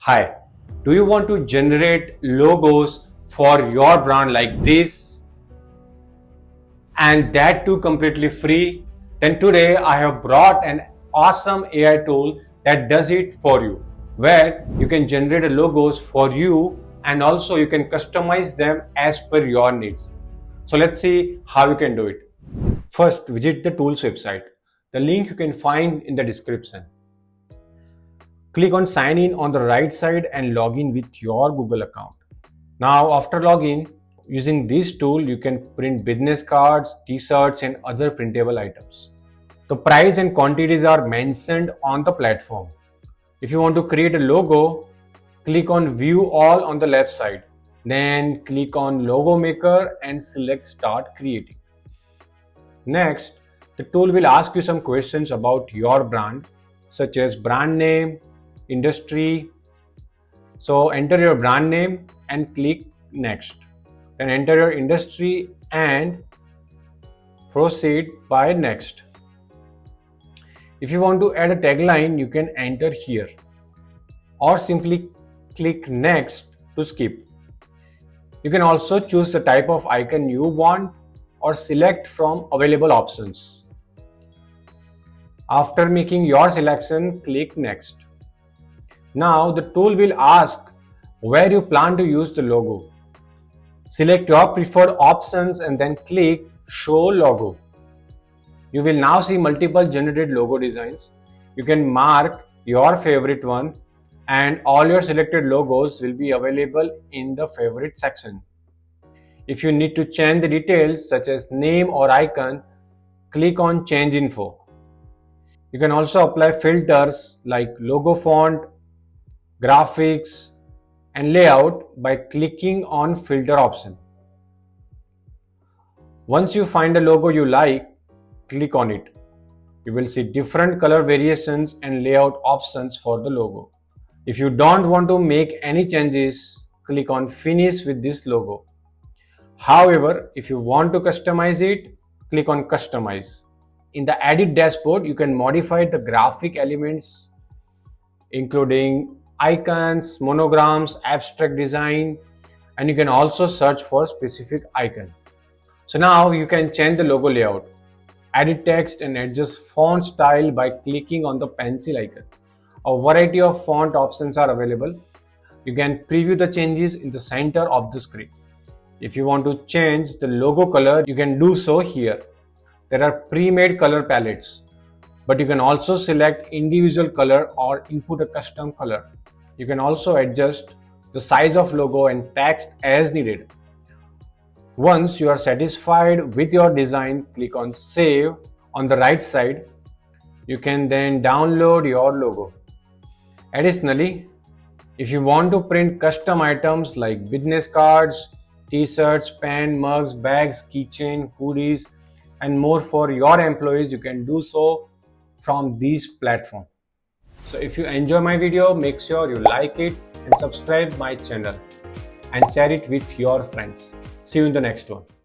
Hi, do you want to generate logos for your brand like this and that too completely free? Then today I have brought an awesome AI tool that does it for you, where you can generate logos for you and also you can customize them as per your needs. So let's see how you can do it. First, visit the tool's website. The link you can find in the description. Click on sign in on the right side and log in with your Google account. Now after login, using this tool you can print business cards, t-shirts and other printable items. The price and quantities are mentioned on the platform. If you want to create a logo, click on view all on the left side. Then click on logo maker and select start creating. Next, the tool will ask you some questions about your brand, such as brand name, industry. So enter your brand name and click next. Then enter your industry and proceed by next. If you want to add a tagline, you can enter here or simply click next to skip. You can also choose the type of icon you want or select from available options. After making your selection, click next. Now the tool will ask where you plan to use the logo. Select your preferred options and then click show logo. You will now see multiple generated logo designs. You can mark your favorite one and all your selected logos will be available in the favorite section. If you need to change the details such as name or icon, click on change info. You can also apply filters like logo font, graphics and layout by clicking on filter option. Once you find a logo you like, click on it. You will see different color variations and layout options for the logo. If you don't want to make any changes, click on finish with this logo. However, if you want to customize it, click on customize. In the edit dashboard, you can modify the graphic elements including icons, monograms, abstract design, and you can also search for specific icon. So now you can change the logo layout, edit text and adjust font style by clicking on the pencil icon. A variety of font options are available. You can preview the changes in the center of the screen. If you want to change the logo color, you can do so here. There are pre-made color palettes, but you can also select individual color or input a custom color. You can also adjust the size of logo and text as needed. Once you are satisfied with your design, click on save on the right side. You can then download your logo. Additionally, if you want to print custom items like business cards, t-shirts, pen, mugs, bags, keychain, hoodies, and more for your employees, you can do so from this platform. So if you enjoy my video, make sure you like it and subscribe my channel and share it with your friends. See you in the next one.